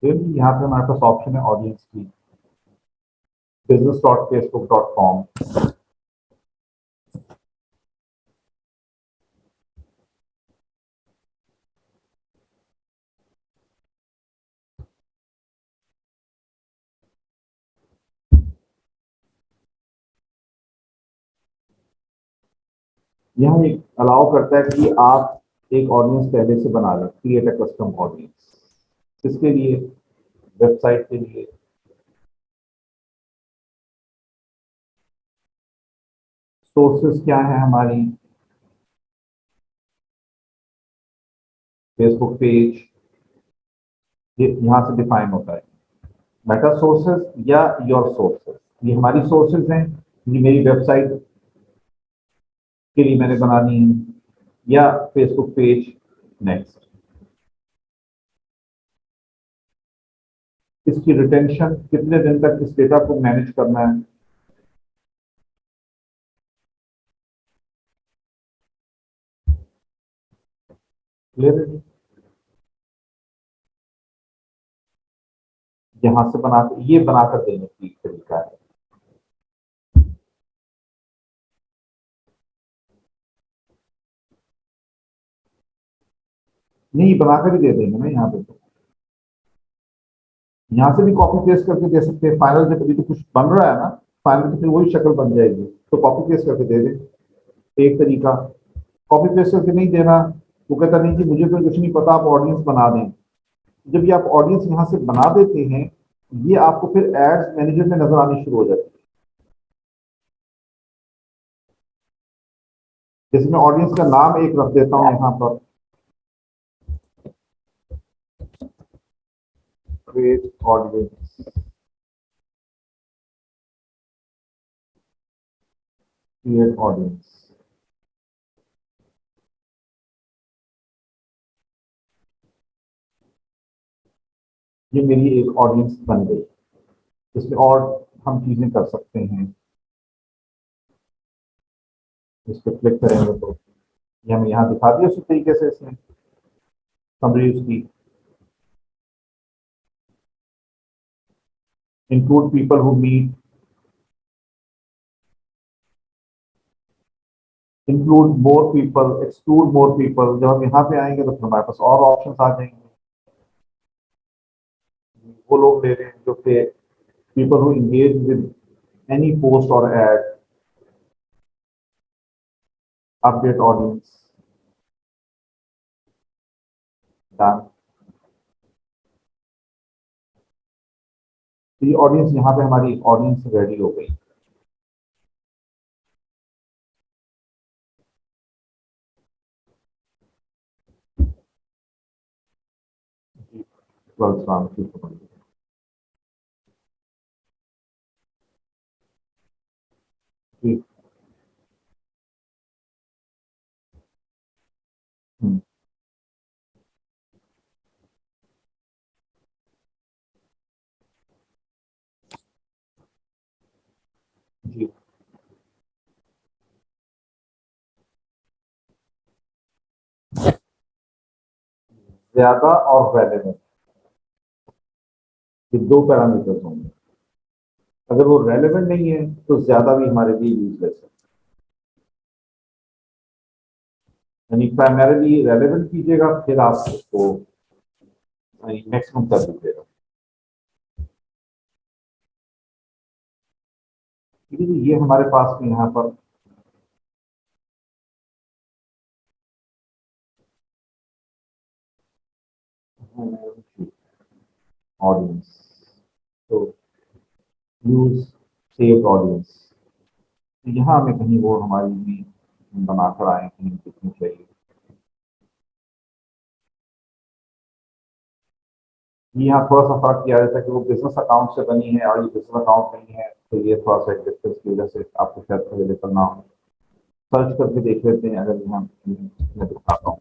फिर यहाँ पे हमारे पास ऑप्शन है ऑडियंस की, business.facebook.com। यहाँ एक अलाउ करता है कि आप एक ऑडियंस पहले से बना लें, क्रिएट अ कस्टम ऑडियंस। इसके लिए वेबसाइट के लिए सोर्सेस क्या है हमारी, फेसबुक पेज, ये यहाँ से डिफाइन होता है। मेटा सोर्सेस या योर सोर्सेस, ये हमारी सोर्सेस हैं, ये मेरी वेबसाइट के लिए मैंने बनानी है, या फेसबुक पेज। नेक्स्ट, इसकी रिटेंशन कितने दिन तक इस डेटा को मैनेज करना है। क्लियर है? यहां से बनाकर ये बनाकर देने की तरीका है। नहीं, बनाकर ही दे देंगे ना यहाँ पे। तो यहाँ से भी कॉपी पेस्ट करके दे सकते हैं। फाइनल जब अभी तो कुछ बन रहा है ना, फाइनल तो फिर वही शक्ल बन जाएगी, तो कॉपी पेस्ट करके दे दें। एक तरीका, कॉपी पेस्ट करके नहीं देना, वो कहता नहीं कि मुझे तो कुछ नहीं पता, आप ऑडियंस बना दें। जब ये आप ऑडियंस यहाँ से बना देते हैं, ये आपको फिर एड्स मैनेजर में नजर आनी शुरू हो जाती है। जैसे मैं ऑडियंस का नाम एक रख देता हूँ यहाँ पर, क्रिएट ऑडियंस, क्रिएट ऑडियंस। ये मेरी एक ऑडियंस बन गई। इसमें और हम चीजें कर सकते हैं। इस पर क्लिक करेंगे तो ये हमें यहाँ दिखा दिया उसी तरीके से इसने समरी उसकी। Include people who meet, include more people, exclude more people. जब हम यहाँ पे आएंगे तो फिर हमारे पास और ऑप्शंस आ जाएंगे। वो लोग ले रहे हैं जो कि people who engage with any post और एड, अपडेट ऑडियंस, डन। तो ये ऑडियंस यहाँ पे हमारी ऑडियंस रेडी हो गई। जी, 12 राउंड की जी। हम्म, जी, ज्यादा और रेलेवेंट, ये दो पैरामीटर्स होंगे। अगर वो रेलेवेंट नहीं है तो ज्यादा भी हमारे लिए यूजलेस है। यानी प्राइमरीली रेलेवेंट कीजिएगा, फिर आप उसको मैक्सिमम कर दीजिएगा। ठीक है जी, ये हमारे पास में यहाँ पर ऑडियंस, तो यूज सेव्ड ऑडियंस, तो यहाँ हमें कहीं वो हमारी भी बनाकर आए कहीं दिखनी चाहिए। यहाँ थोड़ा सा फर्क किया जाता है कि वो बिजनेस अकाउंट से बनी है और ये बिजनेस अकाउंट नहीं है, तो ये थोड़ा सा डिफरेंस की वजह से आपको शायद अवेलेबल ना हो। सर्च करके देख लेते हैं, अगर यहाँ मैं दिखाता हूँ।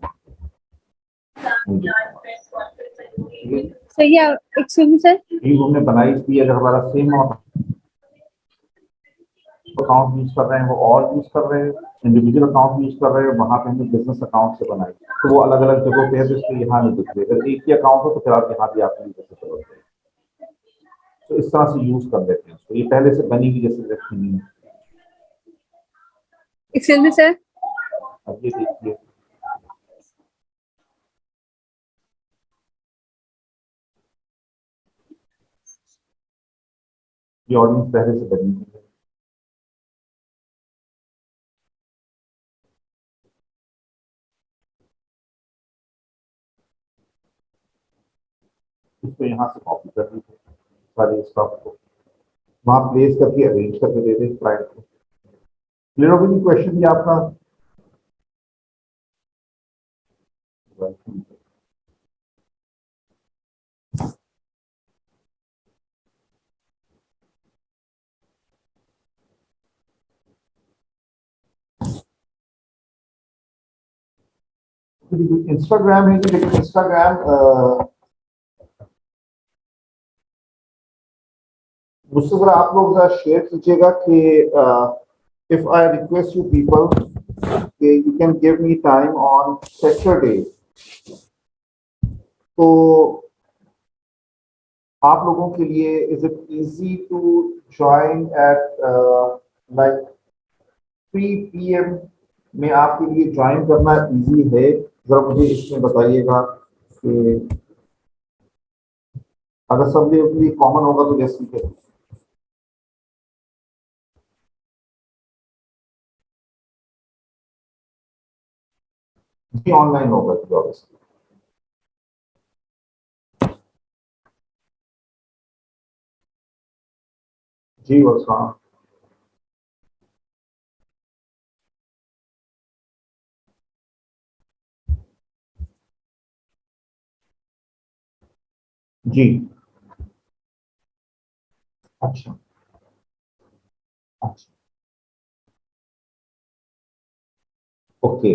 सही है। एक्सक्यूज मी सर, ये हमने बनाई थी, अगर हमारा सेम अकाउंट यूज कर रहे हैं, वो और यूज कर रहे हैं, इंडिविजुअल अकाउंट यूज कर रहे हैं, वहां पे हमने बिजनेस अकाउंट से बनाई, तो वो अलग अलग जगहों पे है, तो इसलिए यहाँ नहीं दिख रही। अगर एक ही अकाउंट हो तो फिर आप यहाँ भी आप यूज कर सकते हैं। तो इस तरह से यूज कर लेते हैं उसको, ये पहले से बनी हुई जैसे रखी नहीं है। एक्सक्यूज मी सर, अब ये देखिए, ये ऑडियंस पहले से बनी हुई है। इसको यहाँ से कॉपी कर दीजिए सारे स्टॉक को, वहां प्लेस करके अरेंज करके दे दें क्लाइंट को। क्लियर हो गई क्वेश्चन ये आपका? इंस्टाग्राम है, लेकिन इंस्टाग्राम मुझसे जरा आप लोग जरा शेयर कीजिएगा कि if I request you people you can give me time on Saturday, तो आप लोगों के लिए is it easy to join at like 3 PM में आपके लिए ज्वाइन करना इजी है? जरा मुझे इसमें बताइएगा कि अगर सब लोगों के लिए कॉमन होगा तो जैसे ठीक है जी, ऑनलाइन होगा जी ऑब्वियसली। जी वर्षा, जी अच्छा अच्छा, ओके।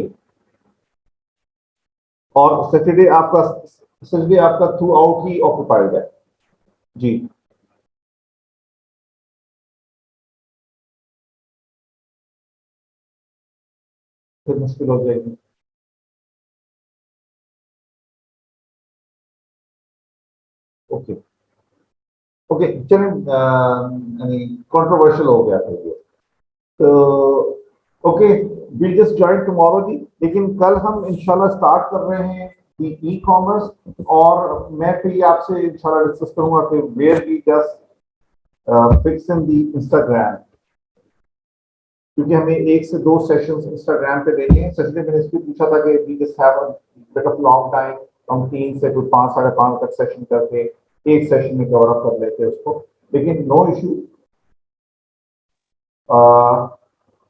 और सैटरडे आपका थ्रू आउट ही ऑक्यूपाइड है? जी, फिर मुश्किल हो जाएगी। ओके ओके, चलें, यानी कंट्रोवर्शियल हो गया था ये, तो okay, we just join tomorrow जी। लेकिन कल हम इंशाल्लाह स्टार्ट कर रहे हैं ई कॉमर्स, और मैं फिर आपसे इंशाल्लाह डिस्कस करूंगा कि where we just fix in the Instagram, क्योंकि हमें 1 से 2 सेशंस इंस्टाग्राम पे लेने हैं। सच में मैंने इसको पूछा था कि we just have a bit of long time, हम 3 से कुछ 5 साढ़े 5 तक सेशन करके एक सेशन में कवर अप कर लेते हैं उसको, लेकिन नो इशू।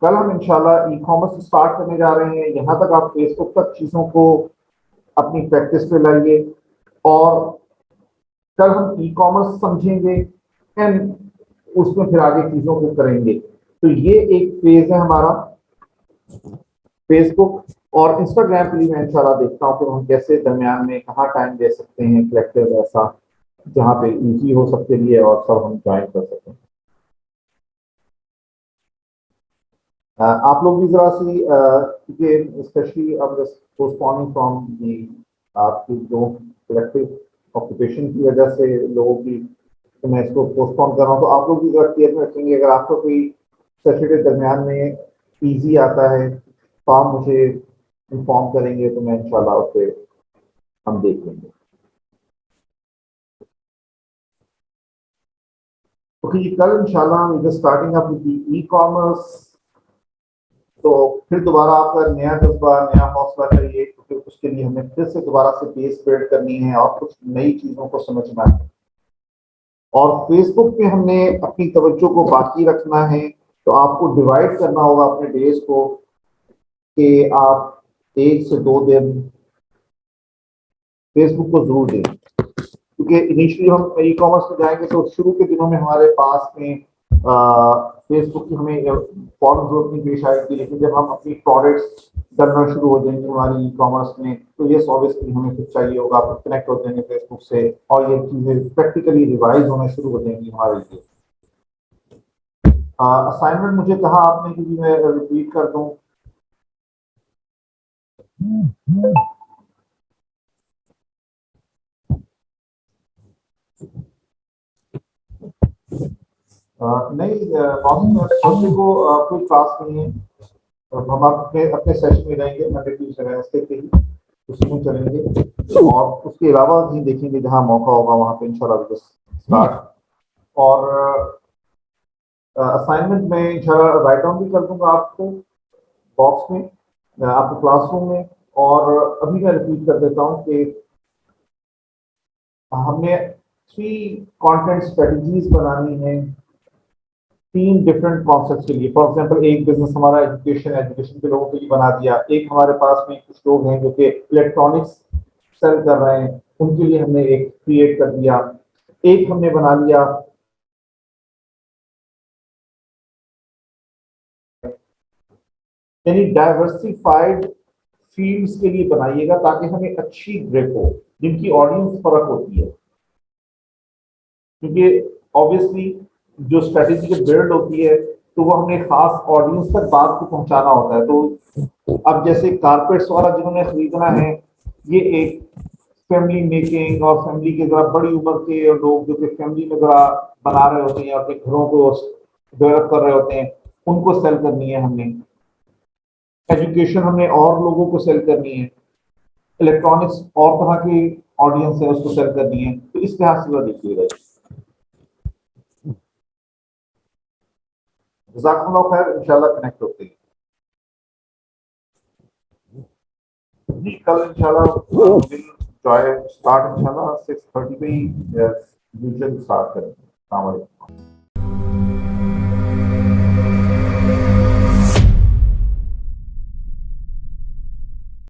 कल हम इंशाल्लाह ई कॉमर्स स्टार्ट करने जा रहे हैं। यहाँ तक आप फेसबुक तक चीज़ों को अपनी प्रैक्टिस पे लाइए, और कल हम ई कॉमर्स समझेंगे एंड उसमें फिर आगे चीज़ों को करेंगे। तो ये एक फेज है हमारा फेसबुक और इंस्टाग्राम के लिए। मैं इंशाल्लाह देखता हूँ कि हम कैसे दरमियान में कहाँ टाइम दे सकते हैं कलेक्टिव ऐसा, जहाँ पे इजी हो सबके लिए और सब हम ज्वाइन कर सकें। आप लोग भी जरा सी, क्योंकि स्पेशली अब पोस्टपोनिंग फ्रॉम दी आपकी जो कलेक्टिव ऑक्यूपेशन की वजह से लोगों की, तो मैं इसको पोस्टपोन कर रहा हूँ, तो आप लोग भी जरा केयर में रखेंगे। अगर आपको कोई सैटरडे दरमियान में इजी आता है तो आप मुझे इन्फॉर्म करेंगे तो मैं इंशाल्लाह उसे हम देख लेंगे। ओके जी, कल इंशाल्लाह हम इधर starting up with e commerce. तो फिर दोबारा आपका नया जज्बा, नया हौसला चाहिए, क्योंकि उसके लिए हमें फिर से दोबारा से बेस बिल्ड करनी है और कुछ नई चीजों को समझना है। और फेसबुक पे हमने अपनी तवज्जो को बाकी रखना है, तो आपको डिवाइड करना होगा अपने डेज को कि आप 1 से 2 दिन फेसबुक को जरूर दें। क्योंकि इनिशियली हम ई कॉमर्स में जाएंगे तो शुरू के दिनों में हमारे पास में फेसबुक की हमें फौरन जरूरत नहीं पेश आएगी, लेकिन जब हम अपनी प्रोडक्ट्स करना शुरू हो जाएंगे हमारी ई कॉमर्स में, तो ये ऑब्वियसली हमें कुछ चाहिए होगा, आप कनेक्ट हो जाएंगे फेसबुक से और ये चीजें प्रैक्टिकली रिवाइज होने शुरू हो जाएंगी हमारे लिए। असाइनमेंट मुझे कहा आपने कि मैं रिपीट कर दूं। नहीं, थर्सडे को कोई क्लास नहीं है। हम अपने अपने सेशन में रहेंगे मंडे ट्यूसडे वेडनेसडे के ही उसी में चलेंगे, और उसके अलावा कहीं देखेंगे जहाँ मौका होगा वहाँ पे इंशाल्लाह स्टार्ट। और असाइनमेंट में इंशाल्लाह राइट डाउन भी कर दूंगा आपको बॉक्स में, आपके क्लासरूम में। और अभी मैं रिपीट कर देता हूँ कि हमने 3 कंटेंट स्ट्रेटजीज बनानी है 3 डिफरेंट कॉन्सेप्ट के लिए। फॉर एग्जांपल एक बिजनेस हमारा एजुकेशन के लोगों के लिए बना दिया, एक हमारे पास में कुछ लोग हैं जो कि इलेक्ट्रॉनिक्स सेल कर रहे हैं, उनके लिए हमने एक क्रिएट कर दिया, एक हमने बना लिया यानी डाइवर्सिफाइड फील्ड्स के लिए बनाइएगा ताकि हमें अच्छी ग्रिप हो जिनकी ऑडियंस फर्क होती है। क्योंकि ऑब्वियसली जो स्ट्रेटेजी की बिल्ड होती है तो वो हमने खास ऑडियंस तक बात को पहुंचाना होता है। तो अब जैसे कारपेट्स वाला जिन्होंने खरीदना है, ये एक फैमिली मेकिंग और फैमिली के जरा बड़ी उम्र के लोग जो कि फैमिली में जरा बना रहे होते हैं, अपने घरों को डेवलप कर रहे होते हैं, उनको सेल करनी है हमने। एजुकेशन हमने और लोगों को सेल करनी है, इलेक्ट्रॉनिक्स और तरह की ऑडियंस है उसको सेल करनी है। तो इस लिहाज से देखिएगा। जज़ाकल्लाह खैर, इंशाल्लाह कनेक्ट होते हैं जी। कल इंशाल्लाह विल स्टार्ट इंशाल्लाह 6:30 पे ही यूजुअल स्टार्ट करेंगे। अस्सलाम वालेकुम।